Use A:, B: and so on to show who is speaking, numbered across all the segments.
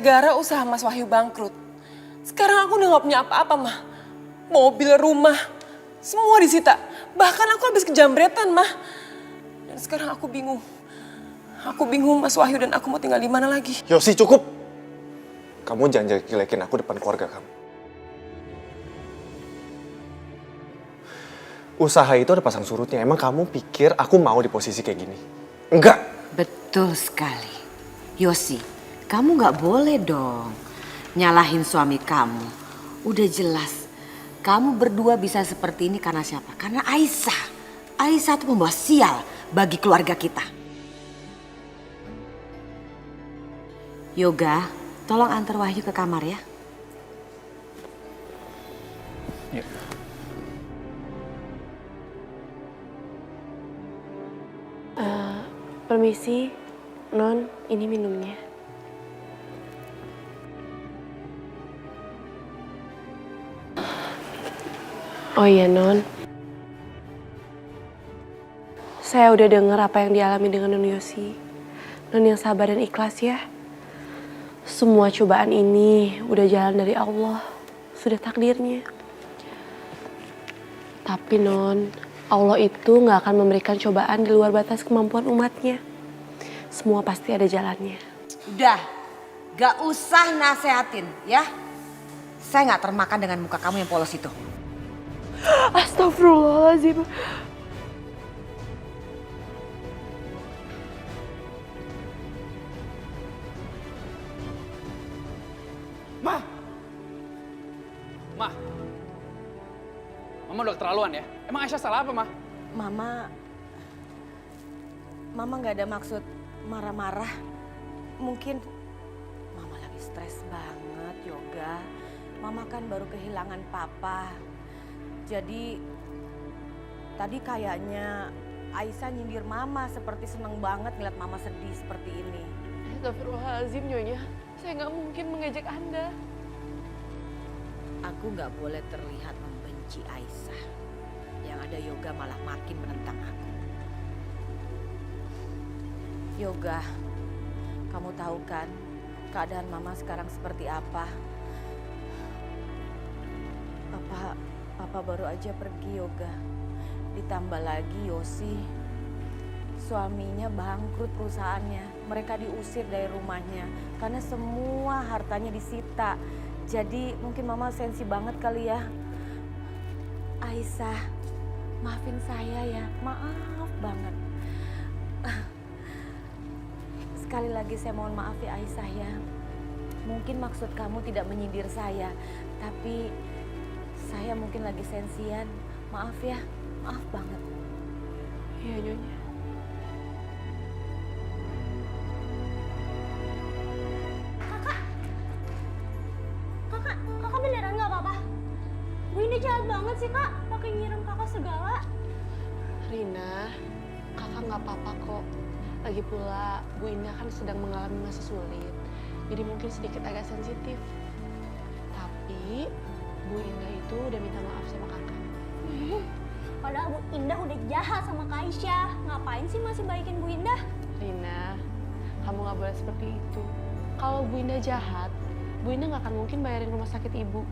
A: Gara-gara usaha Mas Wahyu bangkrut. Sekarang aku udah gak punya apa-apa, Mah. Mobil, rumah, semua disita. Bahkan aku habis kejamretan, Mah. Dan sekarang aku bingung. Aku bingung Mas Wahyu dan aku mau tinggal di mana lagi.
B: Yosi, cukup. Kamu jangan jelek-jelekin aku depan keluarga kamu. Usaha itu ada pasang surutnya. Emang kamu pikir aku mau di posisi kayak gini? Enggak.
C: Betul sekali. Yosi, kamu gak boleh dong nyalahin suami kamu. Udah jelas, kamu berdua bisa seperti ini karena siapa? Karena Aisyah. Aisyah tuh membawa sial bagi keluarga kita. Yoga, tolong antar Wahyu ke kamar ya.
B: Ya.
D: Permisi, Non, ini minumnya. Oh iya, Non. Saya udah dengar apa yang dialami dengan Non Yosi. Non yang sabar dan ikhlas ya. Semua cobaan ini udah jalan dari Allah. Sudah takdirnya. Tapi Non, Allah itu gak akan memberikan cobaan di luar batas kemampuan umatnya. Semua pasti ada jalannya.
C: Udah, gak usah nasehatin ya. Saya gak termakan dengan muka kamu yang polos itu.
D: Astagfirullahaladzim.
E: Ma! Mama udah keterlaluan ya? Emang Aisyah salah apa, Ma?
C: Mama gak ada maksud marah-marah. Mungkin Mama lagi stres banget, Yoga. Mama kan baru kehilangan papa. Jadi tadi kayaknya Aisyah nyindir Mama seperti seneng banget ngeliat Mama sedih seperti ini.
D: Astagfirullahaladzim, Nyonya. Saya gak mungkin mengejek Anda.
C: Aku gak boleh terlihat membenci Aisyah. Yang ada Yoga malah makin menentang aku. Yoga, kamu tahu kan keadaan Mama sekarang seperti apa? Papa baru aja pergi, Yoga. Ditambah lagi Yosi, suaminya bangkrut perusahaannya. Mereka diusir dari rumahnya karena semua hartanya disita. Jadi mungkin Mama sensi banget kali ya. Aisyah, maafin saya ya, maaf banget. Sekali lagi saya mohon maaf ya Aisyah ya. Mungkin maksud kamu tidak menyindir saya, tapi saya mungkin lagi sensian. Maaf ya, maaf banget.
D: Iya, Nyonya.
F: Kakak beneran gak apa-apa? Bu ini jahat banget sih kak, pakai nyiram kakak segala.
D: Rina, kakak gak apa-apa kok. Lagi pula Bu Indah kan sedang mengalami masa sulit. Jadi mungkin sedikit agak sensitif. Tapi Bu Indah itu udah minta maaf sama kakak.
F: Padahal Bu Indah udah jahat sama Kak Aisyah. Ngapain sih masih baikin Bu Indah?
D: Rina, kamu gak boleh seperti itu. Kalau Bu Indah jahat, Bu Indah gak akan mungkin bayarin rumah sakit ibu.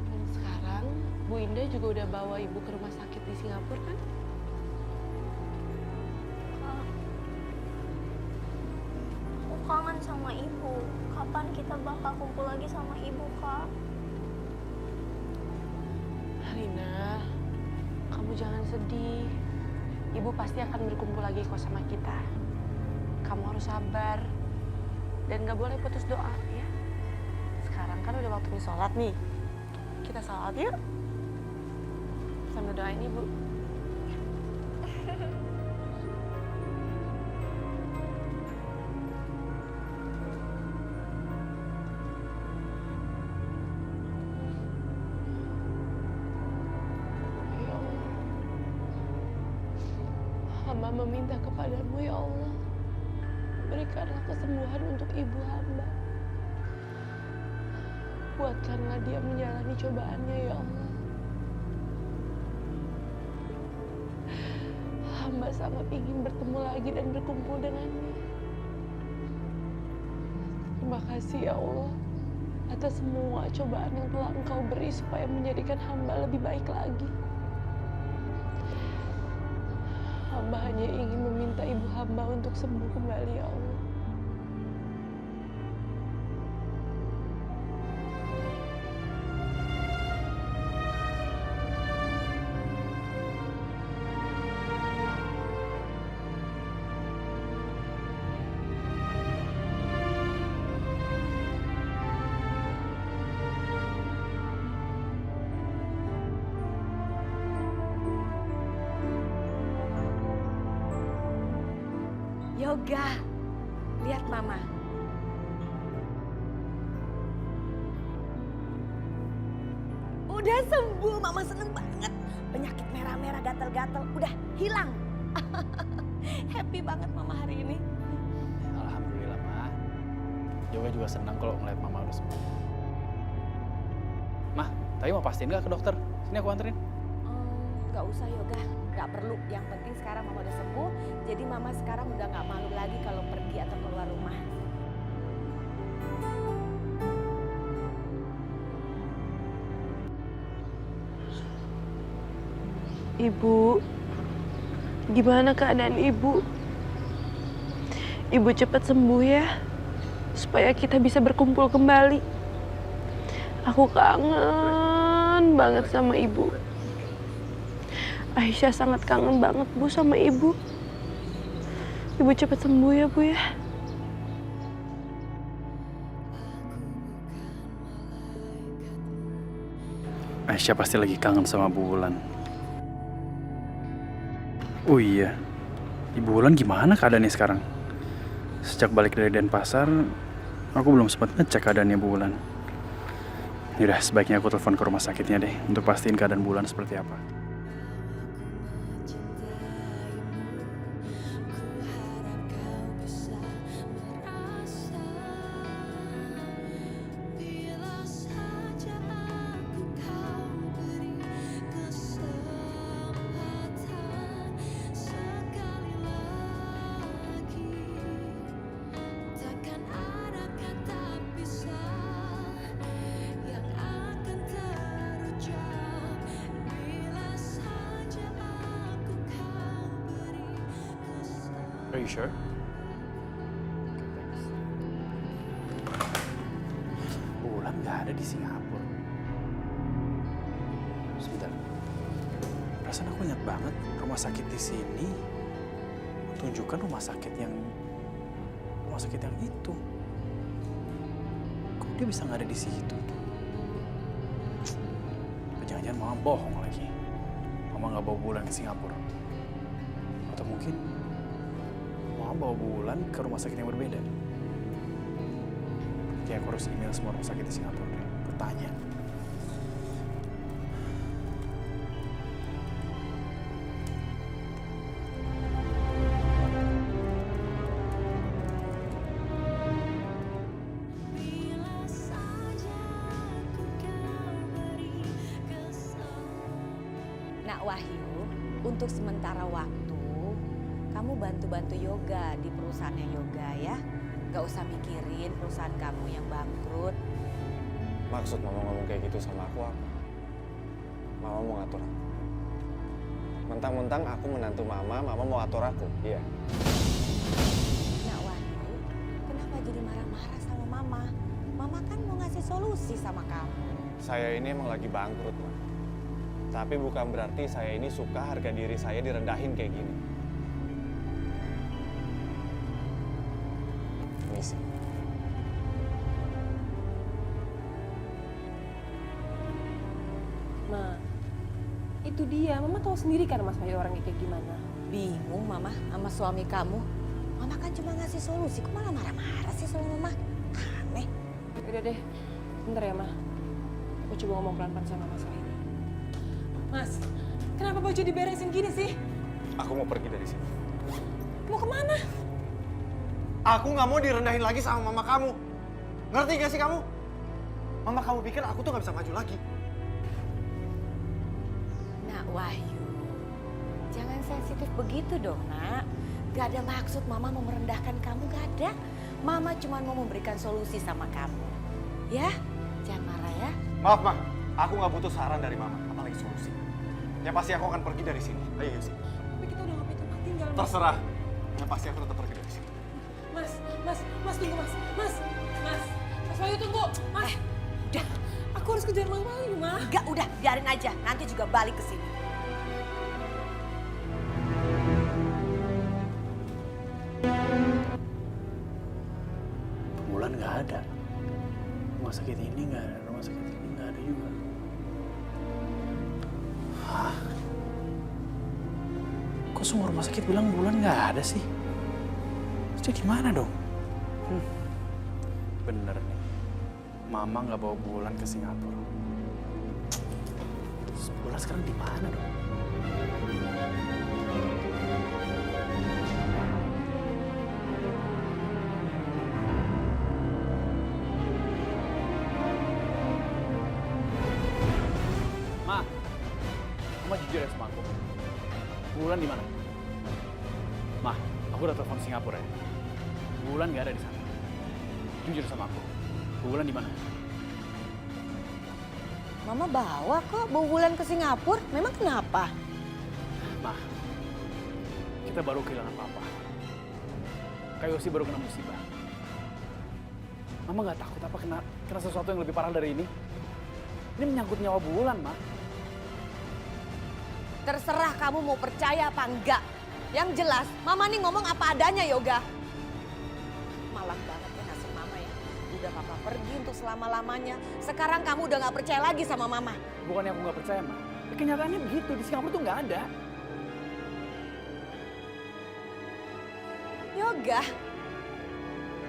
D: Dan sekarang Bu Indah juga udah bawa ibu ke rumah sakit di Singapura kan?
F: Kak, aku kangen sama ibu. Kapan kita bakal kumpul lagi sama ibu, Kak?
D: Rina, kamu jangan sedih. Ibu pasti akan berkumpul lagi kok sama kita. Kamu harus sabar. Dan gak boleh putus doa ya. Sekarang kan udah waktunya sholat nih. Kita sholat yuk. Sambil doain ibu. Ya Allah. Hamba meminta kepadamu ya Allah. Berikanlah kesembuhan untuk ibu hamba. Kuatkanlah dia menjalani cobaannya ya Allah. Hamba sangat ingin bertemu lagi dan berkumpul dengannya. Terima kasih ya Allah atas semua cobaan yang telah Engkau beri supaya menjadikan hamba lebih baik lagi. Hamba hanya ingin meminta ibu hamba untuk sembuh kembali ya Allah.
C: Yoga, lihat mama. Udah sembuh, mama seneng banget. Penyakit merah-merah gatal-gatal udah hilang. Happy banget mama hari ini.
E: Alhamdulillah, Ma. Yoga juga senang kalau ngeliat Mama udah sembuh. Mah, tapi mau pastiin nggak ke dokter? Sini aku anterin.
C: Gak usah Yoga, gak perlu. Yang penting sekarang mama udah sembuh. Jadi mama sekarang udah gak malu lagi kalau pergi atau keluar rumah.
D: Ibu, gimana keadaan Ibu? Ibu cepat sembuh ya, supaya kita bisa berkumpul kembali. Aku kangen banget sama Ibu. Aisyah sangat kangen banget Bu sama Ibu. Ibu cepat sembuh ya Bu ya.
E: Aisyah pasti lagi kangen sama Bu Wulan. Oh iya, Ibu Wulan gimana keadaannya sekarang? Sejak balik dari Denpasar, aku belum sempat ngecek keadaannya Bu Wulan. Yaudah, sebaiknya aku telepon ke rumah sakitnya deh untuk pastiin keadaan Bu Wulan seperti apa. Are you sure? Wulan nggak ada di Singapura. Sebentar. Perasaan aku ingat banget rumah sakit di sini. Tunjukkan rumah sakit yang itu. Kok dia bisa nggak ada di situ? Jangan-jangan Mama bohong lagi. Mama nggak bawa Wulan ke Singapura. Atau mungkin Mama bawa Wulan ke rumah sakit yang berbeda. Kayak aku harus email semua rumah sakit di Singapura deh. Bertanya.
C: Nak Wahyu, untuk sementara waktu kamu bantu-bantu Yoga di perusahaannya Yoga ya. Gak usah mikirin perusahaan kamu yang bangkrut.
B: Maksud Mama ngomong kayak gitu sama aku apa? Mama mau ngatur aku. Mentang-mentang aku menantu Mama mau atur aku, iya.
C: Nak Wahyu, kenapa jadi marah-marah sama Mama? Mama kan mau ngasih solusi sama kamu.
B: Saya ini emang lagi bangkrut, Ma. Tapi bukan berarti saya ini suka harga diri saya direndahin kayak gini. Misi.
A: Ma, itu dia. Mama tahu sendiri kan Mas Wahyu orangnya kayak gimana.
C: Bingung Mama sama suami kamu. Mama kan cuma ngasih solusi, kok malah marah-marah sih sama Mama? Aneh.
A: Udah deh, bentar ya Ma. Aku coba ngomong pelan-pelan sama Mas Wahyu. Mas, kenapa baju diberesin gini sih?
B: Aku mau pergi dari sini.
A: Mau kemana?
B: Aku nggak mau direndahin lagi sama Mama kamu. Ngerti gak sih kamu? Mama kamu pikir aku tuh nggak bisa maju lagi.
C: Nak Wahyu, jangan sensitif begitu dong Nak. Gak ada maksud Mama mau merendahkan kamu, gak ada. Mama cuma mau memberikan solusi sama kamu. Ya, jangan marah ya.
B: Maaf, Ma. Aku nggak butuh saran dari Mama, apalagi solusi. Yang pasti aku akan pergi dari sini. Ayo, Yusi.
A: Tapi kita udah ngapain tempat tinggal, Mas.
B: Terserah. Yang pasti aku tetap pergi dari sini.
A: Mas tunggu Mas. Mas Wahyu tunggu. Mas,
C: Udah,
A: aku harus kejar Mas Wahyu, Ma.
C: enggak udah, biarin aja. Nanti juga balik ke sini.
E: Bulan nggak ada. Rumah sakit ini nggak ada. Rumah sakit ini nggak ada juga. Hah? Kok semua rumah sakit bilang Bulan nggak ada sih? Jadi gimana dong? Bener nih. Mama nggak bawa Bulan ke Singapura. Terus Bulan sekarang di mana dong? Ma, Mama jujur ya sama aku. Bulan di mana? Ma, aku udah telepon Singapura ya. Bulan nggak ada di sana. Jujur sama aku. Bulan di mana?
C: Mama bawa kok bawa Bulan ke Singapura. Memang kenapa?
E: Ma, kita baru kehilangan papa. Kak Yosi baru kena musibah. Mama nggak takut apa kena sesuatu yang lebih parah dari ini? Ini menyangkut nyawa Bulan, Ma.
C: Terserah kamu mau percaya apa enggak. Yang jelas, Mama nih ngomong apa adanya, Yoga. Malang banget ya nasib Mama ya. Udah Papa pergi untuk selama-lamanya. Sekarang kamu udah gak percaya lagi sama Mama.
E: Bukannya aku nggak percaya, Ma. Kenyataannya begitu, di Singapura tuh nggak ada.
C: Yoga,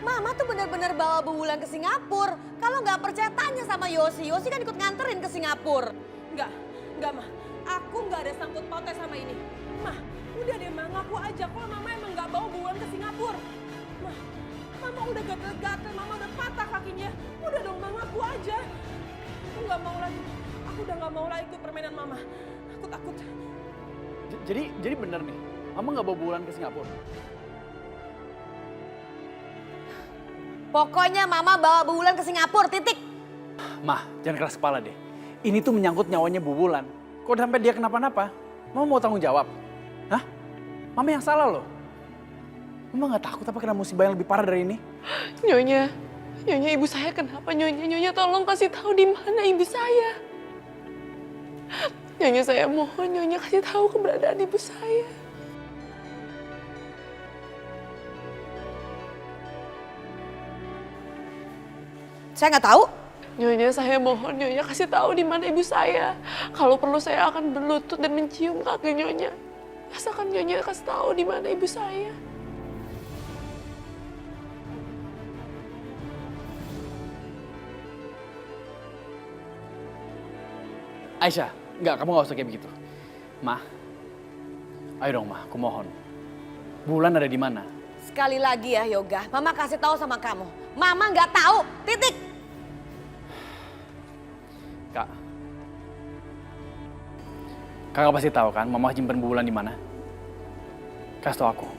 C: Mama tuh benar-benar bawa Bu Wulan ke Singapura. Kalau nggak percaya tanya sama Yosi. Yosi kan ikut nganterin ke Singapura.
A: Enggak, Ma. Aku nggak ada sangkut pautnya sama ini. Ma, udah deh Ma, ngaku aja kalau Mama emang nggak bawa Bulan ke Singapura. Ma, Mama udah gatel-gatel, Mama udah patah kakinya. Udah dong Ma, ngaku aja. Aku nggak mau lagi. Aku udah nggak mau lagi ikut permainan Mama. Aku takut.
E: Jadi bener nih, Mama nggak bawa Bulan ke Singapura.
C: Pokoknya Mama bawa Bu Wulan ke Singapura, titik.
E: Ma, jangan keras kepala deh. Ini tuh menyangkut nyawanya Bu Bulan. Kok sampai dia kenapa-napa, Mama mau tanggung jawab? Hah? Mama yang salah loh. Mama nggak takut apa kena musibah yang lebih parah dari ini?
D: Nyonya ibu saya kenapa Nyonya? Nyonya tolong kasih tahu di mana ibu saya. Nyonya saya mohon Nyonya kasih tahu keberadaan ibu saya.
C: Saya nggak tahu.
D: Nyonya saya mohon Nyonya kasih tahu di mana ibu saya. Kalau perlu saya akan berlutut dan mencium kaki Nyonya. Asalkan Nyonya kasih tahu di mana ibu saya.
E: Aisyah, enggak, kamu nggak usah kayak begitu. Ma, ayo dong Ma, aku mohon. Bulan ada di mana?
C: Sekali lagi ya Yoga, Mama kasih tahu sama kamu. Mama nggak tahu, titik.
E: Kak, kakak pasti tahu kan Mama simpen Bulan di mana? Kasih tau aku.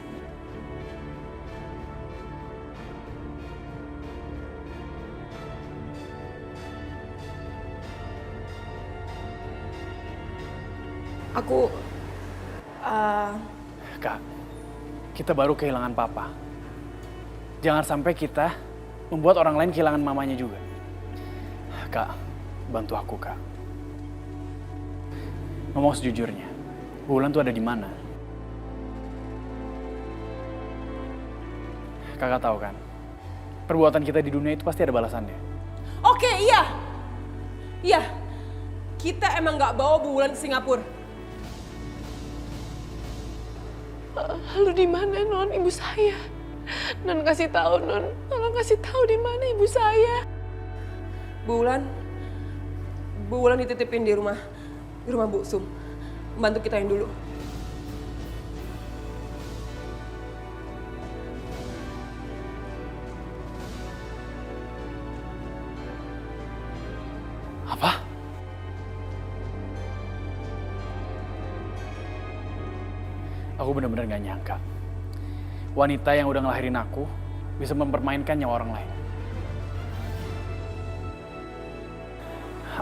E: Kak, kita baru kehilangan Papa. Jangan sampai kita membuat orang lain kehilangan mamanya juga. Kak, bantu aku, Kak. Ngomong sejujurnya, Bulan tuh ada di mana? Kakak tahu kan, perbuatan kita di dunia itu pasti ada balasannya.
A: Oke, iya. Iya. Kita emang nggak bawa Bu Wulan ke Singapura.
D: Lalu di mana Non ibu saya? Non kasih tahu Non, tolong kasih tahu di mana ibu saya.
A: Bu Wulan dititipin di rumah Bu Sum. Bantu kita yang dulu.
E: Apa? Aku benar-benar gak nyangka. Wanita yang udah ngelahirin aku bisa mempermainkan nyawa orang lain.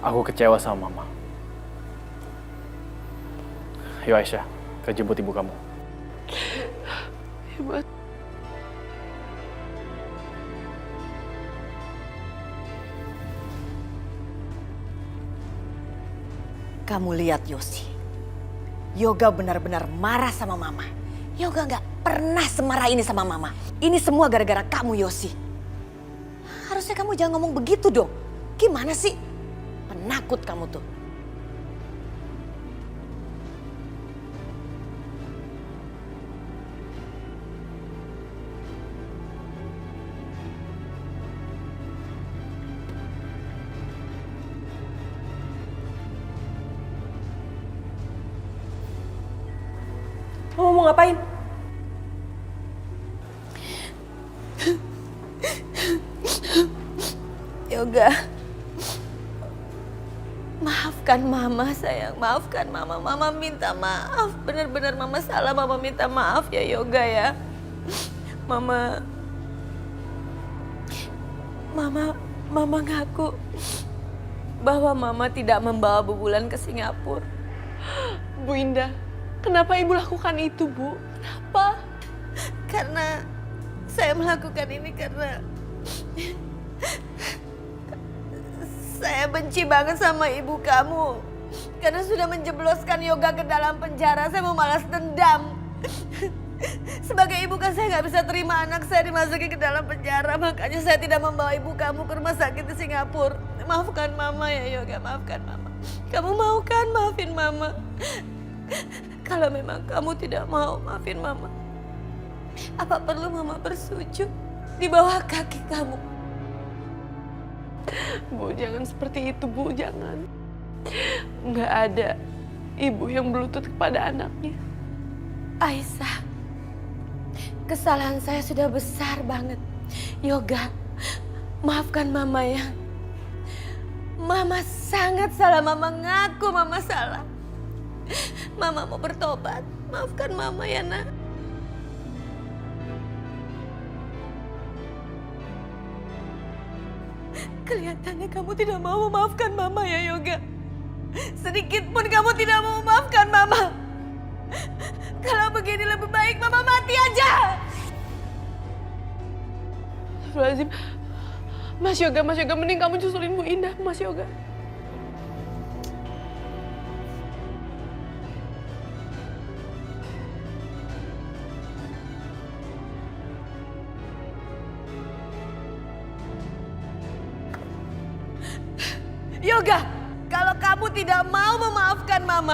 E: Aku kecewa sama Mama. Ayo Aisyah, ke jemput ibu kamu.
D: Hebat.
C: Kamu lihat Yosi, Yoga benar-benar marah sama Mama. Yoga nggak pernah semarah ini sama Mama. Ini semua gara-gara kamu Yosi. Harusnya kamu jangan ngomong begitu dong. Gimana sih? Penakut kamu tuh.
A: Mama mau ngapain?
C: Yoga, maafkan Mama sayang, maafkan Mama. Mama minta maaf, benar-benar Mama salah. Mama minta maaf ya Yoga ya. Mama ngaku bahwa Mama tidak membawa Bu Bulan ke Singapura.
D: Bu Indah, kenapa Ibu lakukan itu, Bu? Kenapa?
C: Karena saya melakukan ini karena saya benci banget sama ibu kamu. Karena sudah menjebloskan Yoga ke dalam penjara, saya mau balas dendam. Sebagai ibu kan saya nggak bisa terima anak saya dimasuki ke dalam penjara. Makanya saya tidak membawa ibu kamu ke rumah sakit di Singapura. Maafkan Mama ya Yoga, maafkan Mama. Kamu mau kan maafin Mama? Kalau memang kamu tidak mau maafin Mama, apa perlu Mama bersujud di bawah kaki kamu?
D: Bu, jangan seperti itu, Bu, jangan. Nggak ada ibu yang berlutut kepada anaknya.
C: Aisyah, kesalahan saya sudah besar banget. Yoga, maafkan Mama ya. Mama sangat salah, Mama ngaku Mama salah. Mama mau bertobat, maafkan Mama ya nak. Kelihatannya kamu tidak mau memaafkan Mama ya Yoga. Sedikit pun kamu tidak mau memaafkan Mama. Kalau begini lebih baik Mama mati aja.
D: Astagfirullahaladzim. Mas Yoga, mending kamu susulin Bu Indah, Mas Yoga.
C: Yoga, kalau kamu tidak mau memaafkan Mama,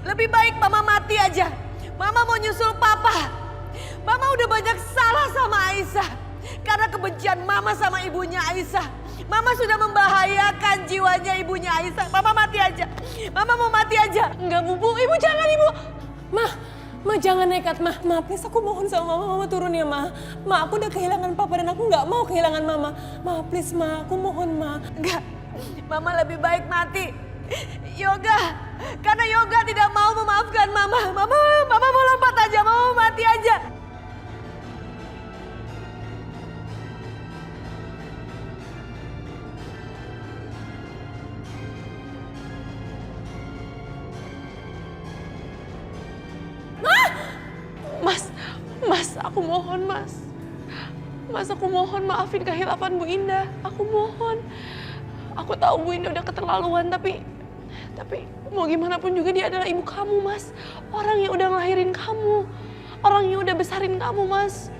C: lebih baik Mama mati aja. Mama mau nyusul Papa. Mama udah banyak salah sama Aisyah. Karena kebencian Mama sama ibunya Aisyah. Mama sudah membahayakan jiwanya ibunya Aisyah. Mama mati aja. Mama mau mati aja.
D: Enggak, Bu, Ibu jangan, Ibu.
A: Ma jangan nekat, Ma please aku mohon sama Mama turun ya, Ma. Ma, aku udah kehilangan Papa dan aku nggak mau kehilangan Mama. Ma, please, Ma, aku mohon, Ma.
C: Enggak, Mama lebih baik mati. Yoga, karena Yoga tidak mau memaafkan Mama. Mama mau lompat aja, Mama mau mati aja.
D: Mas, aku mohon, Mas. Mas, aku mohon maafin kehilapan Bu Indah. Aku mohon. Aku tahu Bu Indah udah keterlaluan, tapi mau gimana pun juga dia adalah ibu kamu, Mas. Orang yang udah ngelahirin kamu. Orang yang udah besarin kamu, Mas.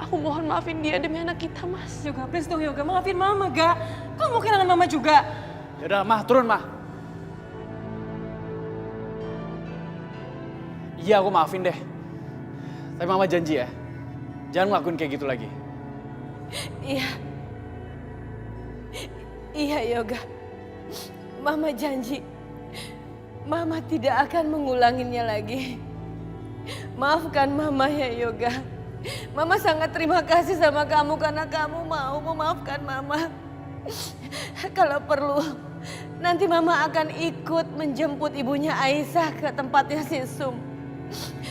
D: Aku mohon maafin dia demi anak kita, Mas.
A: Yoga, please dong Yoga, maafin Mama, Ga. Kamu mau kehilangan Mama juga.
E: Yaudah, Mah, turun, Mah. Iya, aku maafin deh. Tapi Mama janji ya, jangan ngelakuin kayak gitu lagi.
C: Iya Yoga. Mama janji. Mama tidak akan mengulanginya lagi. Maafkan Mama ya Yoga. Mama sangat terima kasih sama kamu karena kamu mau memaafkan Mama. Kalau perlu, nanti Mama akan ikut menjemput ibunya Aisyah ke tempatnya si Sum.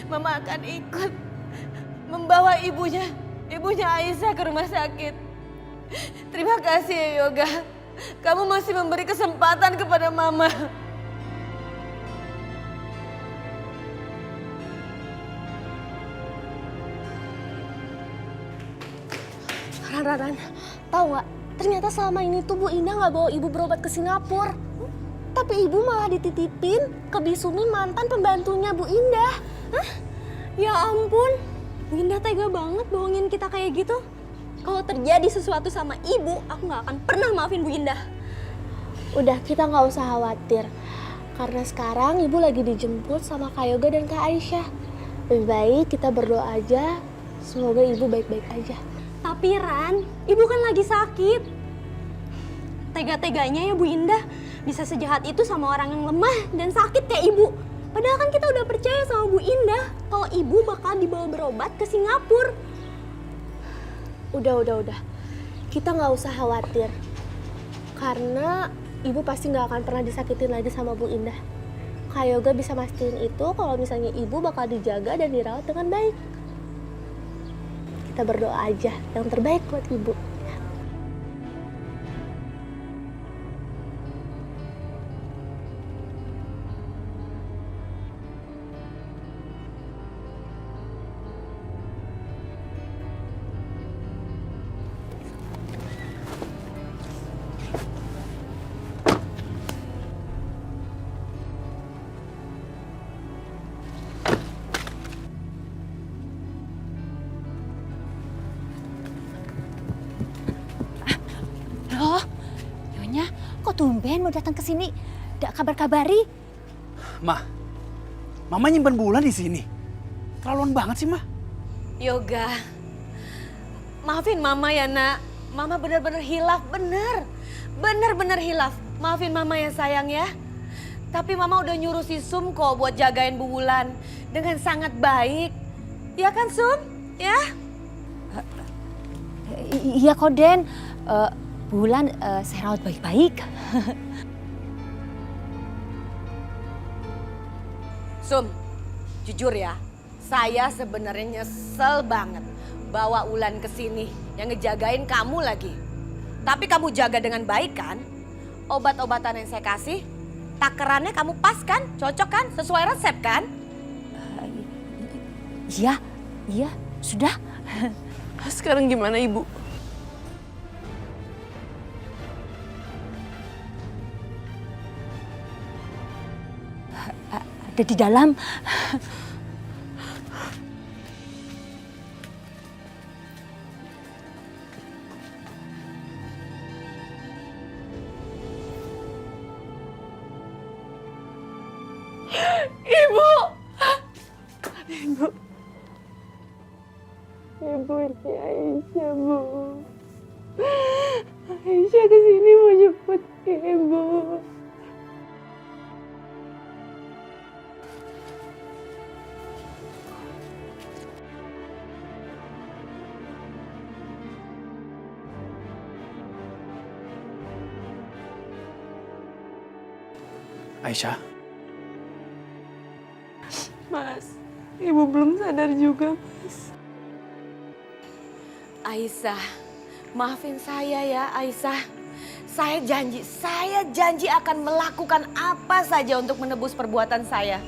C: Mama akan ikut membawa ibunya ibunya Aisyah ke rumah sakit. Terima kasih ya Yoga. Kamu masih memberi kesempatan kepada Mama.
F: Ran, tahu nggak? Ternyata selama ini tuh Bu Indah nggak bawa ibu berobat ke Singapura. Tapi ibu malah dititipin ke Bisumi, mantan pembantunya Bu Indah. Hah? Ya ampun, Bu Indah tega banget bohongin kita kayak gitu. Kalau terjadi sesuatu sama ibu, aku nggak akan pernah maafin Bu Indah. Udah, kita nggak usah khawatir. Karena sekarang ibu lagi dijemput sama Kak Yoga dan Kak Aisyah. Lebih baik kita berdoa aja, semoga ibu baik-baik aja. Tapi Ran, ibu kan lagi sakit. Tega-teganya ya Bu Indah bisa sejahat itu sama orang yang lemah dan sakit kayak ibu. Padahal kan kita udah percaya sama Bu Indah kalau ibu bakal dibawa berobat ke Singapura. Udah. Kita nggak usah khawatir. Karena ibu pasti nggak akan pernah disakitin lagi sama Bu Indah. Kak Yoga bisa mastiin itu kalau misalnya ibu bakal dijaga dan dirawat dengan baik. Kita berdoa aja yang terbaik buat ibu.
G: Loh, Nyonya, kok tumben mau datang ke sini? Nggak kabar-kabari?
E: Mama nyimpan bulan di sini. Terlaluan banget sih, Ma.
C: Yoga, maafin Mama ya nak. Mama benar-benar hilaf, benar-benar hilaf. Maafin Mama ya sayang ya. Tapi Mama udah nyuruh si Sum kok buat jagain Bu Wulan dengan sangat baik. Ya kan Sum? Ya?
G: Iya kok, Den. Bulan saya rawat baik-baik.
C: Sum, jujur ya, saya sebenarnya nyesel banget bawa Wulan ke sini yang ngejagain kamu lagi. Tapi kamu jaga dengan baik kan? Obat-obatan yang saya kasih, takarannya kamu pas kan? Cocok kan? Sesuai resep kan?
G: Iya, sudah.
A: Sekarang gimana ibu?
G: Ada di dalam.
A: Ibunya Aisyah, Bu. Aisyah kesini mau jemput ibu.
E: Aisyah,
A: Mas, ibu belum sadar juga, Mas.
C: Aisyah, maafin saya ya Aisyah. Saya janji akan melakukan apa saja untuk menebus perbuatan saya.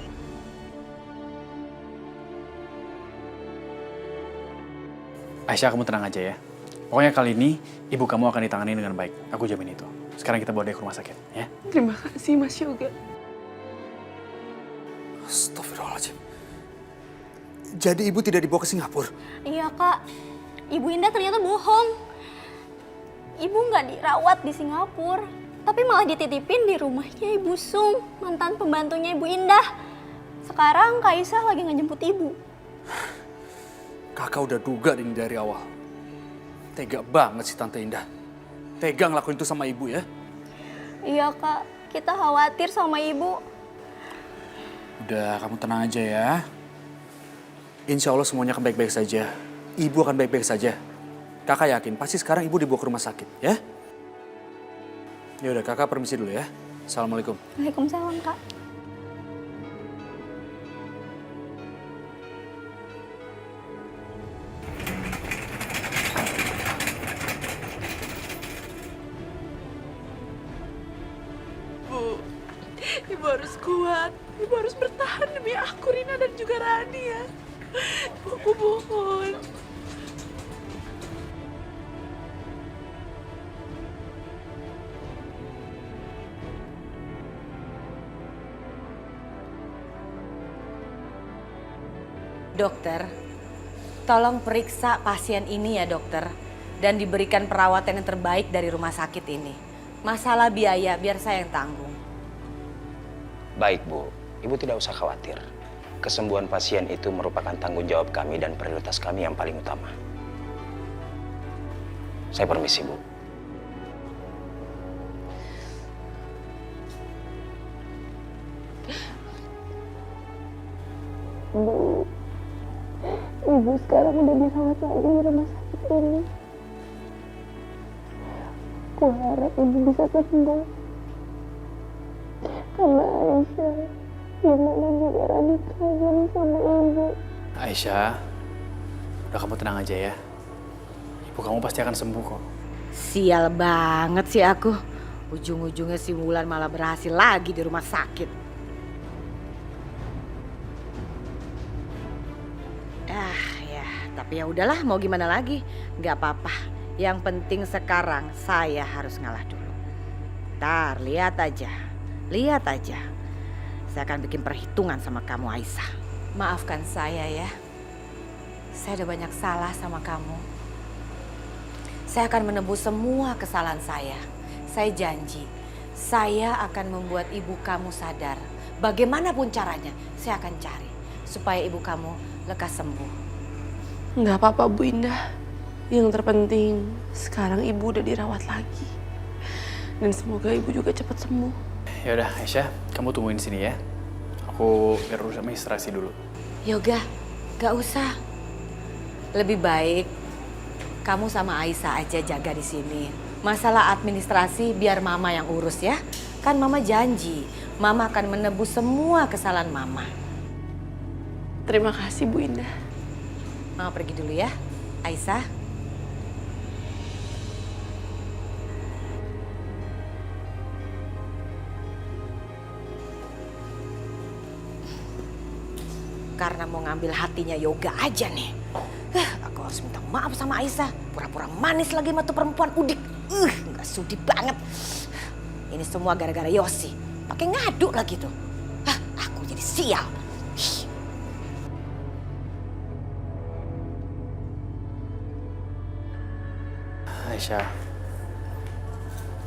E: Aisyah kamu tenang aja ya. Pokoknya kali ini ibu kamu akan ditangani dengan baik. Aku jamin itu. Sekarang kita bawa dia ke rumah sakit, ya.
A: Terima kasih, Mas Yoga.
H: Astagfirullahaladzim. Jadi ibu tidak dibawa ke Singapura?
F: Iya Kak, Ibu Indah ternyata bohong. Ibu nggak dirawat di Singapura, tapi malah dititipin di rumahnya Ibu Sum, mantan pembantunya Ibu Indah. Sekarang Kak Aisyah lagi ngejemput ibu.
H: Kakak udah duga ini dari awal. Tega banget sih Tante Indah. Tega ngelakuin itu sama ibu ya.
F: Iya Kak, kita khawatir sama ibu.
H: Udah, kamu tenang aja ya. Insya Allah semuanya akan baik-baik saja. Ibu akan baik-baik saja. Kakak yakin pasti sekarang ibu dibawa ke rumah sakit ya. Ya udah, kakak permisi dulu ya. Assalamualaikum.
F: Waalaikumsalam Kak.
D: Ibu harus kuat. Ibu harus bertahan demi aku, Rina, dan juga Rani ya. Aku mohon.
C: Dokter, tolong periksa pasien ini ya dokter. Dan diberikan perawatan yang terbaik dari rumah sakit ini. Masalah biaya biar saya yang tanggung.
I: Baik Bu, Ibu tidak usah khawatir. Kesembuhan pasien itu merupakan tanggung jawab kami dan prioritas kami yang paling utama. Saya permisi Bu.
F: Bu, ibu sekarang udah dirawat lagi di rumah sakit ini. Aku harap ibu bisa sembuh. Karena Aisyah, gimana juga Rani kangen sama ibu.
E: Aisyah, udah kamu tenang aja ya. Ibu kamu pasti akan sembuh kok.
C: Sial banget sih aku. Ujung-ujungnya si Wulan malah berhasil lagi di rumah sakit. Ya, tapi ya udahlah, mau gimana lagi? Nggak apa-apa. Yang penting sekarang saya harus ngalah dulu. Ntar, lihat aja. Lihat aja. Saya akan bikin perhitungan sama kamu, Aisyah. Maafkan saya ya. Saya udah banyak salah sama kamu. Saya akan menebus semua kesalahan saya. Saya janji, saya akan membuat ibu kamu sadar. Bagaimanapun caranya, saya akan cari supaya ibu kamu lekas sembuh.
D: Nggak apa-apa Bu Indah. Yang terpenting sekarang ibu udah dirawat lagi. Dan semoga ibu juga cepat sembuh.
E: Ya udah Aisyah, kamu tungguin di sini ya. Aku biar urus administrasi dulu.
C: Yoga, gak usah. Lebih baik kamu sama Aisyah aja jaga di sini. Masalah administrasi biar Mama yang urus ya. Kan Mama janji, Mama akan menebus semua kesalahan Mama.
D: Terima kasih Bu Indah.
C: Mama pergi dulu ya, Aisyah. Karena mau ngambil hatinya Yoga aja nih. Aku harus minta maaf sama Aisyah. Pura-pura manis lagi sama tuh perempuan udik. Nggak sudi banget. Ini semua gara-gara Yosi. Pakai ngadu lagi tuh. Aku jadi sial.
E: Aisyah,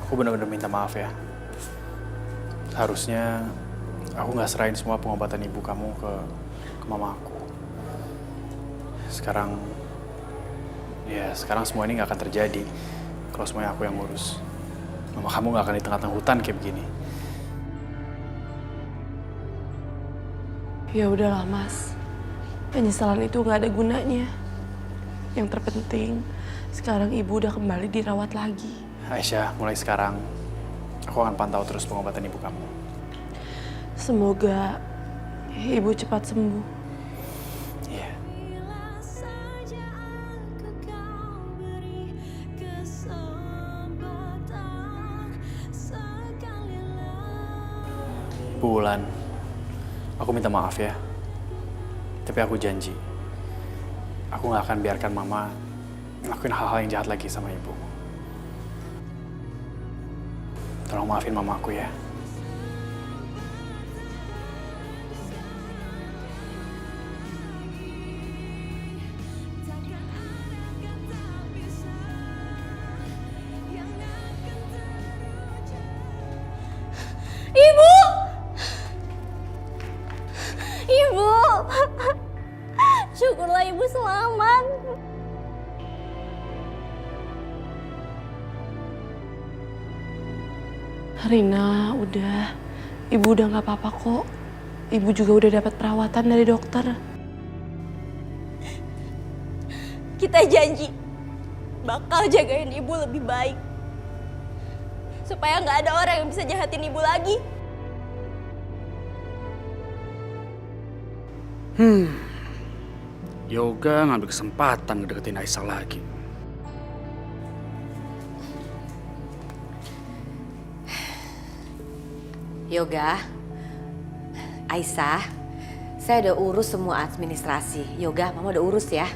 E: aku benar-benar minta maaf ya. Harusnya aku nggak serahin semua pengobatan ibu kamu ke mama aku. Sekarang semua ini nggak akan terjadi kalau semuanya aku yang ngurus. Mama kamu nggak akan di tengah-tengah hutan kayak begini.
D: Ya udahlah Mas. Penyesalan itu nggak ada gunanya. Yang terpenting sekarang ibu udah kembali dirawat lagi.
E: Aisyah, mulai sekarang aku akan pantau terus pengobatan ibu kamu.
D: Semoga ibu cepat sembuh.
E: Iya. Bu Wulan, aku minta maaf ya. Tapi aku janji, aku gak akan biarkan Mama ngelakuin hal-hal yang jahat lagi sama ibu. Tolong maafin Mama aku ya.
F: Ibu! Ibu! Syukurlah ibu selamat.
D: Rina, udah. Ibu udah nggak apa-apa kok. Ibu juga udah dapat perawatan dari dokter.
F: Kita janji bakal jagain ibu lebih baik. Supaya nggak ada orang yang bisa jahatin ibu lagi.
H: Yoga ngambil kesempatan ngedeketin Aisyah lagi.
C: Yoga, Aisyah, saya udah urus semua administrasi. Yoga, Mama udah urus ya.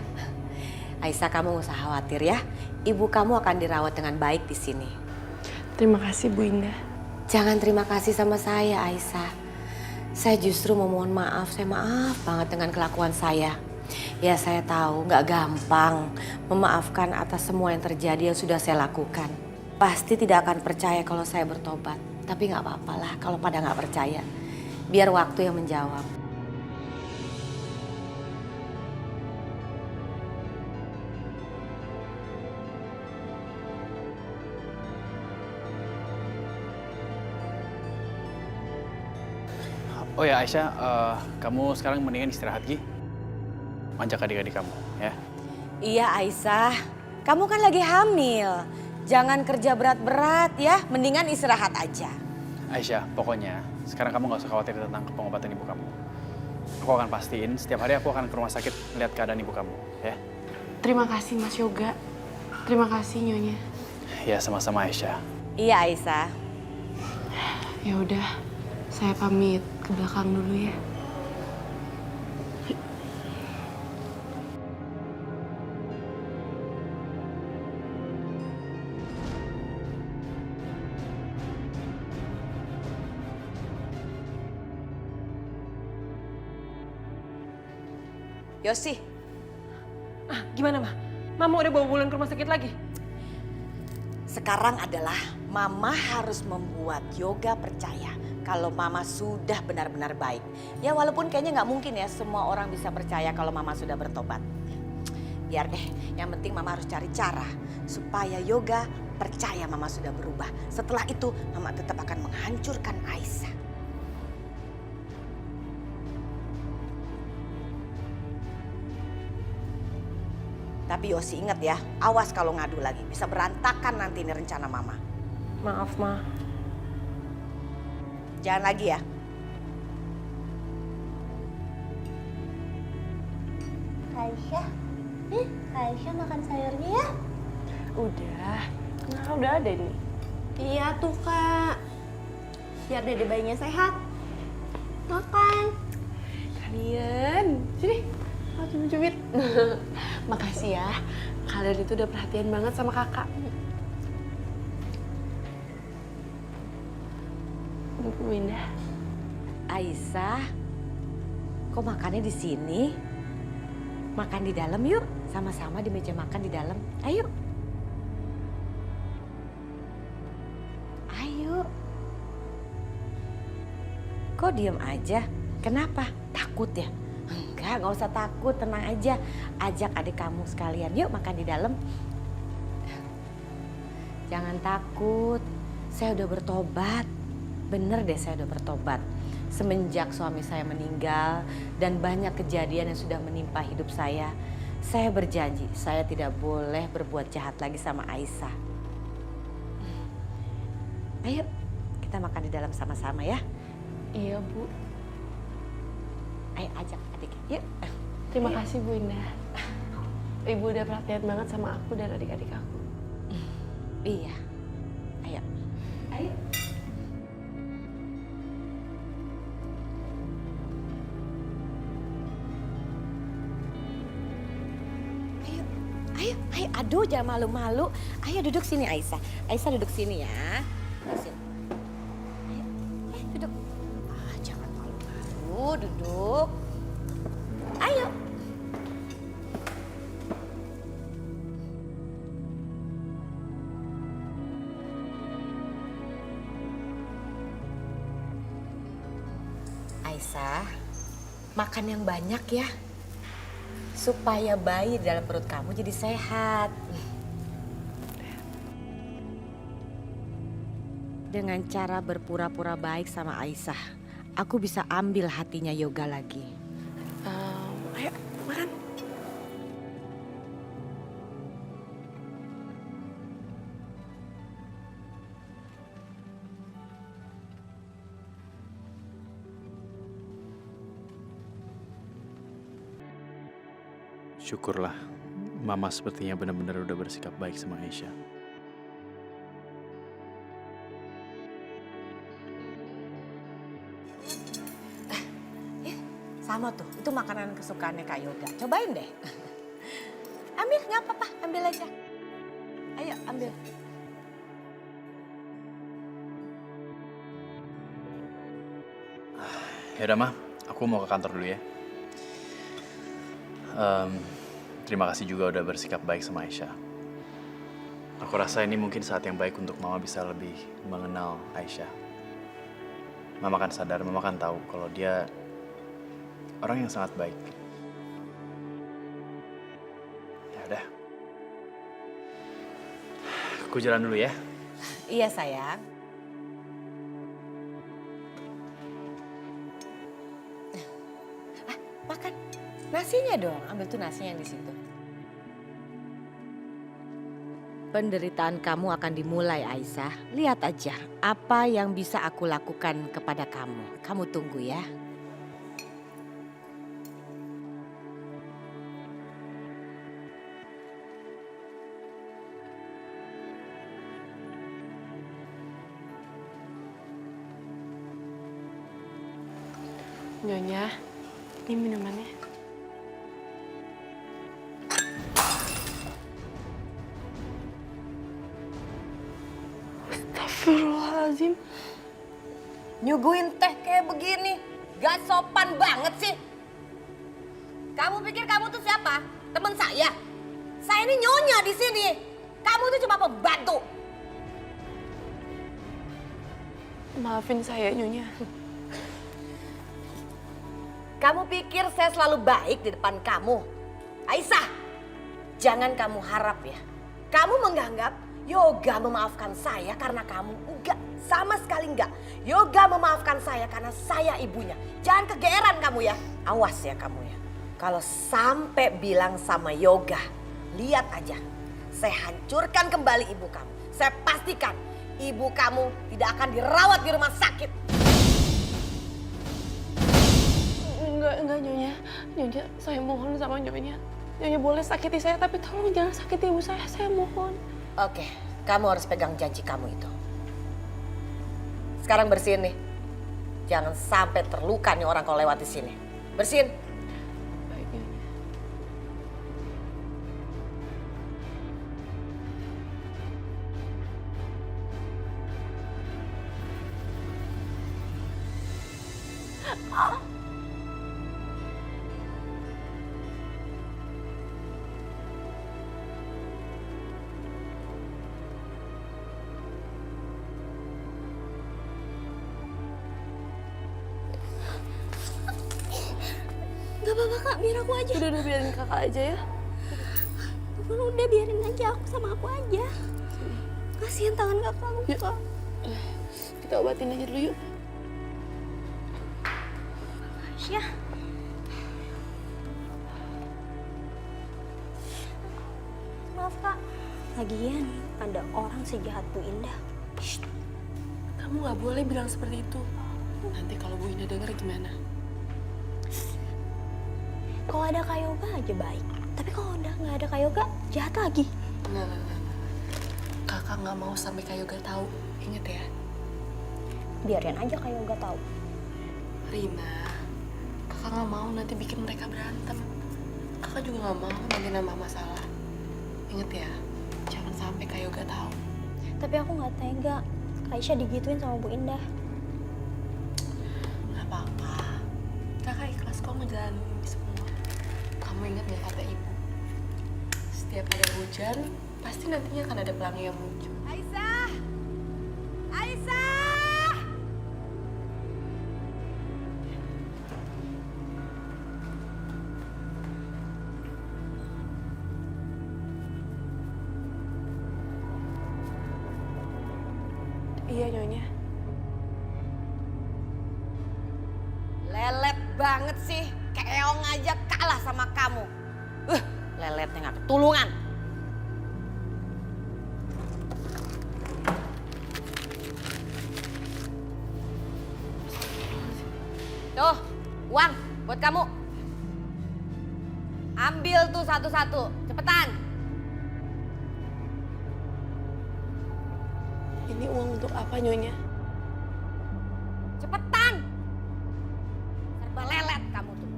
C: Aisyah, kamu gak usah khawatir ya. Ibu kamu akan dirawat dengan baik di sini.
D: Terima kasih Bu Indah.
C: Jangan terima kasih sama saya, Aisyah. Saya justru mau mohon maaf. Saya maaf banget dengan kelakuan saya. Ya, saya tahu nggak gampang memaafkan atas semua yang terjadi yang sudah saya lakukan. Pasti tidak akan percaya kalau saya bertobat. Tapi nggak apa-apa lah kalau pada nggak percaya. Biar waktu yang menjawab.
E: Oh ya Aisyah, kamu sekarang mendingan istirahat Gi. Manjak adik-adik kamu ya.
C: Iya, Aisyah. Kamu kan lagi hamil. Jangan kerja berat-berat ya. Mendingan istirahat aja.
E: Aisyah, pokoknya sekarang kamu nggak usah khawatir tentang pengobatan ibu kamu. Aku akan pastiin setiap hari aku akan ke rumah sakit melihat keadaan ibu kamu ya.
D: Terima kasih Mas Yoga. Terima kasih Nyonya.
E: Ya sama-sama Aisyah.
C: Iya, Aisyah.
D: Ya udah, saya pamit ke belakang dulu ya.
C: Yosi,
A: Ah, gimana, Ma? Mama udah bawa Bulan ke rumah sakit lagi?
C: sekarang adalah Mama harus membuat Yoga percaya kalau Mama sudah benar-benar baik. Ya walaupun kayaknya nggak mungkin ya semua orang bisa percaya kalau Mama sudah bertobat. Biar deh, yang penting Mama harus cari cara supaya Yoga percaya Mama sudah berubah. Setelah itu Mama tetap akan menghancurkan Aisyah. Tapi Yosi ingat ya, awas kalau ngadu lagi. Bisa berantakan nanti ini rencana Mama.
A: Maaf, Ma.
C: Jangan lagi ya.
F: Aisyah, Aisyah makan sayurnya ya?
D: Udah. Nah, udah ada nih.
F: Iya tuh Kak. Biar dede bayinya sehat. Makan.
D: Kalian, sini. Mau cubit-cubit. Makasih ya. Kalian itu udah perhatian banget sama kakak. Bu Indah.
C: Aisyah, kok makannya di sini? Makan di dalam yuk, sama-sama di meja makan di dalam. Ayo. Ayo. Kok diem aja? Kenapa? Takut ya? Enggak, nggak usah takut, tenang aja. Ajak adik kamu sekalian, yuk makan di dalam. Jangan takut, saya udah bertobat. Bener deh saya udah bertobat. Semenjak suami saya meninggal dan banyak kejadian yang sudah menimpa hidup saya berjanji saya tidak boleh berbuat jahat lagi sama Aisyah. Ayo, kita makan di dalam sama-sama ya.
D: Iya, Bu.
C: Ayo ajak adik, yuk.
D: Terima kasih Bu Indah. Ibu udah perhatian banget sama aku dan adik-adik aku.
C: Iya, ayo. Ayo. Ayo, aduh jangan malu-malu. Ayo duduk sini Aisyah. Aisyah duduk sini ya. Duduk sini. Ayo, duduk. Ah, jangan malu-malu, duduk. Ayo. Aisyah, makan yang banyak ya. Supaya bayi di dalam perut kamu jadi sehat. Dengan cara berpura-pura baik sama Aisyah, aku bisa ambil hatinya Yoga lagi.
D: Ayo, makan.
E: Syukurlah, Mama sepertinya benar-benar udah bersikap baik sama Aisyah.
C: Sama tuh, itu makanan kesukaannya Kak Yoga. Cobain deh. Ambil, nggak apa-apa, ambil aja. Ayo, ambil.
E: Yaudah mah, aku mau ke kantor dulu ya. Terima kasih juga udah bersikap baik sama Aisyah. Aku rasa ini mungkin saat yang baik untuk Mama bisa lebih mengenal Aisyah. Mama kan sadar, Mama kan tahu kalau dia orang yang sangat baik. Ya udah. Aku jalan dulu ya.
C: Iya sayang. Makan nasinya dong, ambil tuh nasinya yang di situ. Penderitaan kamu akan dimulai, Aisyah. Lihat aja apa yang bisa aku lakukan kepada kamu. Kamu tunggu ya.
D: Nyonya, ini minumannya. Astagfirullahaladzim.
C: Nyuguhin teh kayak begini, gak sopan banget sih. Kamu pikir kamu tuh siapa? Teman saya? Saya ini nyonya di sini. Kamu tuh cuma pembantu.
D: Maafin saya, Nyonya.
C: Kamu pikir saya selalu baik di depan kamu? Aisyah, jangan kamu harap ya. Kamu menganggap Yoga memaafkan saya karena kamu enggak. Sama sekali enggak. Yoga memaafkan saya karena saya ibunya. Jangan kegeeran kamu ya. Awas ya kamu ya. Kalau sampai bilang sama Yoga, lihat aja. Saya hancurkan kembali ibu kamu. Saya pastikan ibu kamu tidak akan dirawat di rumah sakit.
D: Enggak Nyonya. Nyonya, saya mohon sama Nyonya. Nyonya boleh sakiti saya, tapi tolong jangan sakiti ibu saya mohon.
C: Oke, kamu harus pegang janji kamu itu. Sekarang bersihin nih. Jangan sampai terluka nih orang kalau lewat di sini. Bersihin.
D: Baik, Nyonya.
F: Gak apa-apa kak, biar aku aja.
D: Udah biarin kakak aja ya.
F: Udah biarin aja, aku sama aku aja. Kasihan tangan kakak luka.
D: Kita obatin aja dulu yuk.
F: Aisyah. Maaf kak. Lagian ada orang sejahat Bu Indah.
D: Shh. Kamu nggak boleh bilang seperti itu. Nanti kalau Bu Indah denger gimana?
F: Kalau ada Kak Yoga aja baik. Tapi kalau udah nggak ada Kak Yoga, jahat lagi.
D: Enggak. Kakak nggak mau sampai Kak Yoga tahu. Ingat ya.
F: Biarin aja Kak Yoga tahu.
D: Rina, kakak nggak mau nanti bikin mereka berantem. Kakak juga nggak mau nanti nambah masalah. Ingat ya, jangan sampai Kak Yoga tahu.
F: Tapi aku nggak tega. Aisyah digituin sama Bu Indah.
D: Nggak apa-apa. Kakak ikhlas kok ngejalanin ini semua. Kamu ingat nggak kata ibu? Setiap ada hujan, pasti nantinya akan ada pelangi yang muncul.
C: Aisyah! Aisyah!
D: Iya, Nyonya.
C: Lelet banget sih. Keong aja kalah sama kamu. Leletnya nggak ketulungan. Tuh, uang buat kamu. Ambil tuh satu-satu, cepetan.
D: Ini uang untuk apa, Nyonya?
C: Cepetan. Serba lelet kamu tuh.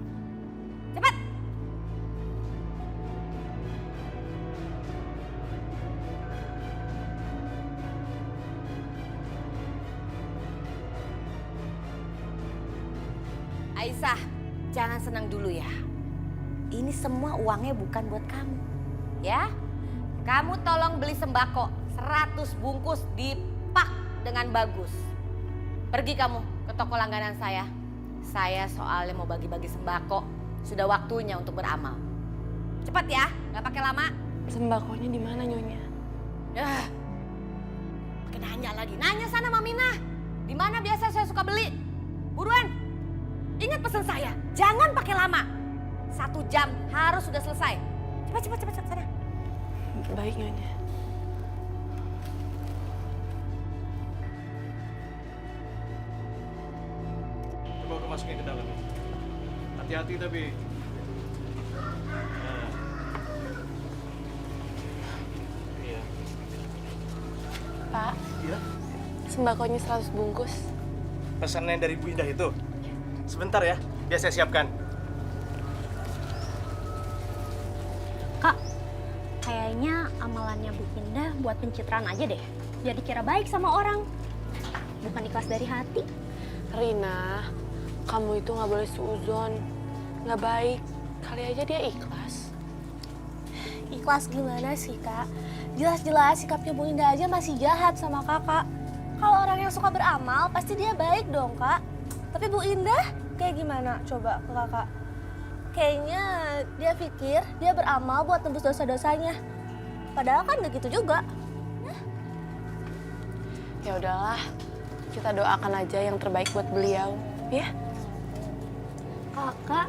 C: Aisyah, jangan senang dulu ya. Ini semua uangnya bukan buat kamu. Ya, kamu tolong beli sembako 100 bungkus dipak dengan bagus. Pergi kamu ke toko langganan saya. Saya soalnya mau bagi-bagi sembako. Sudah waktunya untuk beramal. Cepat ya, nggak pakai lama.
D: Sembakonya di mana, Nyonya?
C: Pakai nanya lagi. Nanya sana Mamina. Di mana biasa saya suka beli? Buruan. Ingat pesan saya, jangan pakai lama. 1 jam harus sudah selesai. Cepat sana.
D: Baik, Nyonya.
B: Coba aku masukin ke dalam. Hati-hati tapi. Iya.
D: Pak,
B: Iya.
D: sembakonya 100 bungkus.
B: Pesannya dari Bu Indah itu. Sebentar ya, biar saya siapkan.
F: Kak, kayaknya amalannya Bu Indah buat pencitraan aja deh. Biar dikira baik sama orang. Bukan ikhlas dari hati.
D: Rina, kamu itu nggak boleh suuzon. Nggak baik. Kali aja dia ikhlas.
F: Ikhlas gimana sih, Kak? Jelas-jelas sikapnya Bu Indah aja masih jahat sama kakak. Kalau orang yang suka beramal, pasti dia baik dong, Kak. Tapi Bu Indah kayak gimana coba ke kakak? Kayaknya dia pikir dia beramal buat tembus dosa-dosanya. Padahal kan gak gitu juga.
D: Ya udahlah, kita doakan aja yang terbaik buat beliau, ya?
F: Kakak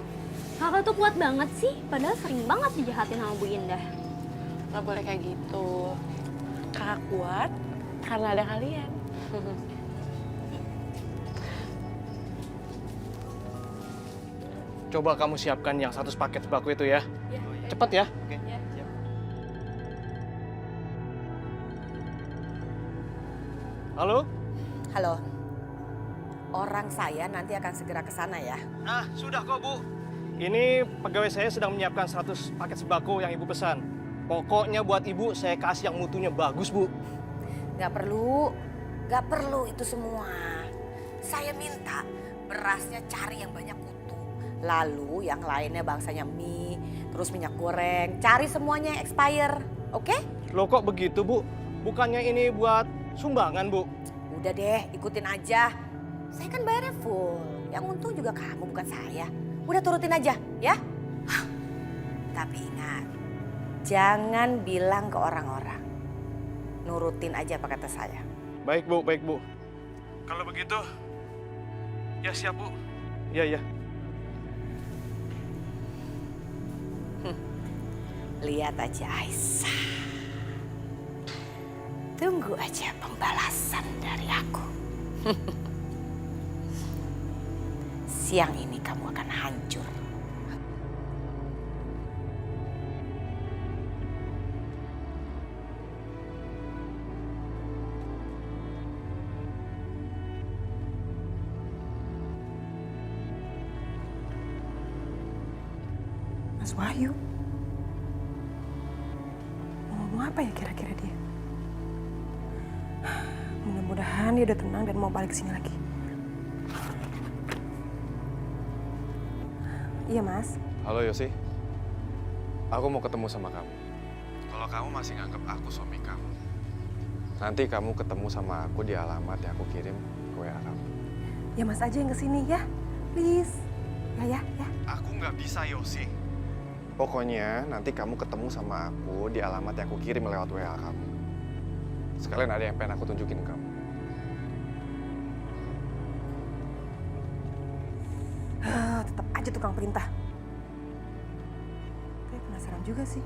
F: tuh kuat banget sih. Padahal sering banget dijahatin sama Bu Indah.
D: Nggak boleh kayak gitu. Kakak kuat karena ada kalian.
B: Coba kamu siapkan yang 100 paket sembako itu ya. Cepat ya. Halo?
C: Halo. Orang saya nanti akan segera ke sana ya.
B: Ah, sudah kok, Bu. Ini pegawai saya sedang menyiapkan 100 paket sembako yang Ibu pesan. Pokoknya buat Ibu saya kasih yang mutunya bagus, Bu.
C: Gak perlu itu semua. Saya minta berasnya cari yang banyak kutu. Lalu yang lainnya bangsanya mie, terus minyak goreng. Cari semuanya yang expire, oke?
B: Loh kok begitu, Bu? Bukannya ini buat sumbangan, Bu?
C: Udah deh, ikutin aja. Saya kan bayarnya full. Yang untung juga kamu, bukan saya. Udah turutin aja, ya? Tapi ingat, jangan bilang ke orang-orang. Nurutin aja apa kata saya.
B: Baik, Bu, baik, Bu. Kalau begitu, ya siap, Bu. Iya, iya.
C: Lihat aja Aisyah. Tunggu aja pembalasan dari aku. Siang ini kamu akan hancur.
A: Mas Wahyu. Mau ngomong apa ya kira-kira dia? Mudah-mudahan dia udah tenang dan mau balik ke sini lagi. Iya, Mas.
B: Halo, Yosi. Aku mau ketemu sama kamu. Kalau kamu masih nganggap aku suami kamu, nanti kamu ketemu sama aku di alamat yang aku kirim ke WA kamu.
A: Ya Mas aja yang kesini ya, please. Ya.
B: Aku nggak bisa, Yosi. Pokoknya nanti kamu ketemu sama aku di alamat yang aku kirim lewat WA kamu. Sekalian ada yang pengen aku tunjukin ke kamu.
A: Tetap aja tukang perintah. Tapi penasaran juga sih.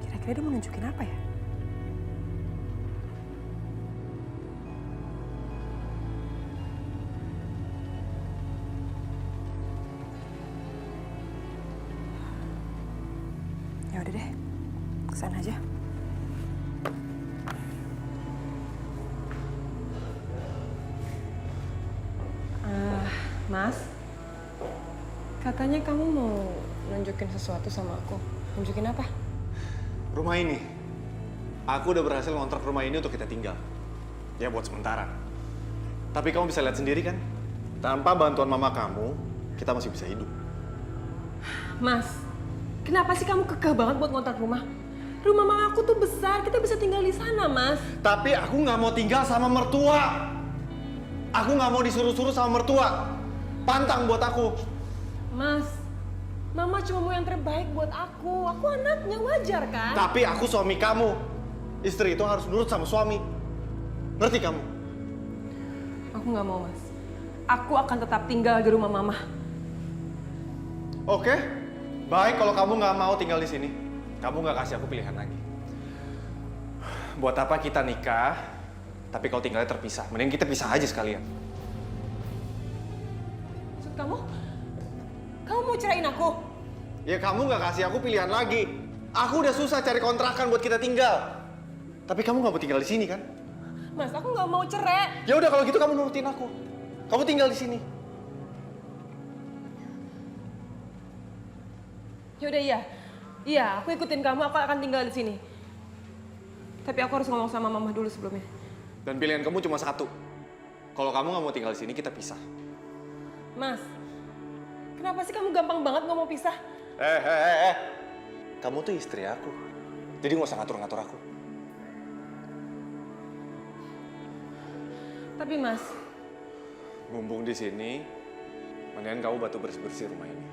A: Kira-kira dia mau nunjukin apa ya? Ya udah deh, kesana aja. Mas, katanya kamu mau nunjukin sesuatu sama aku. Nunjukin apa?
B: Rumah ini. Aku udah berhasil ngontrak rumah ini untuk kita tinggal. Ya buat sementara. Tapi kamu bisa lihat sendiri kan? Tanpa bantuan mama kamu, kita masih bisa hidup.
A: Mas, kenapa sih kamu kekeh banget buat ngontrak rumah? Rumah mama aku tuh besar, kita bisa tinggal di sana, Mas.
B: Tapi aku nggak mau tinggal sama mertua. Aku nggak mau disuruh-suruh sama mertua. Pantang buat aku.
A: Mas, mama cuma mau yang terbaik buat aku. Aku anaknya, wajar kan?
B: Tapi aku suami kamu. Istri itu harus nurut sama suami. Ngerti kamu?
A: Aku nggak mau, Mas. Aku akan tetap tinggal di rumah mama.
B: Oke, baik kalau kamu nggak mau tinggal di sini. Kamu nggak kasih aku pilihan lagi. Buat apa kita nikah, tapi kalau tinggalnya terpisah? Mending kita pisah aja sekalian.
A: Maksud kamu? Kamu mau ceraiin aku?
B: Ya kamu nggak kasih aku pilihan lagi. Aku udah susah cari kontrakan buat kita tinggal. Tapi kamu nggak mau tinggal di sini kan?
A: Mas, aku nggak mau cerai.
B: Ya udah kalau gitu kamu nurutin aku. Kamu tinggal di sini.
A: Yaudah iya. Iya, aku ikutin kamu, aku akan tinggal di sini. Tapi aku harus ngomong sama mama dulu sebelumnya.
B: Dan pilihan kamu cuma satu. Kalau kamu nggak mau tinggal di sini, kita pisah.
A: Mas, kenapa sih kamu gampang banget ngomong pisah?
B: Kamu tuh istri aku. Jadi nggak usah ngatur-ngatur aku.
A: Tapi Mas,
B: Mumpung di sini, mendingan kamu bantu bersih-bersih rumah ini.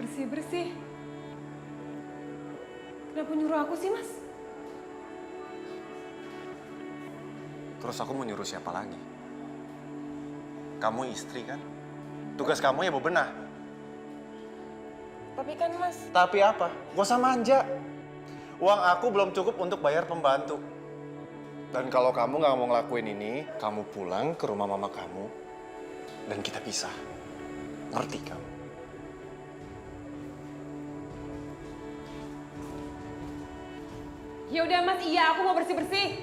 A: bersih-bersih. Kenapa nyuruh aku sih, Mas?
B: Terus aku mau nyuruh siapa lagi? Kamu istri kan? Tugas kamu ya bebenah.
A: Tapi kan Mas...
B: Tapi apa? Gak usah manja. Uang aku belum cukup untuk bayar pembantu. Dan kalau kamu nggak mau ngelakuin ini, kamu pulang ke rumah mama kamu dan kita pisah. Ngerti kamu?
A: Ya udah Mas, iya aku mau bersih-bersih.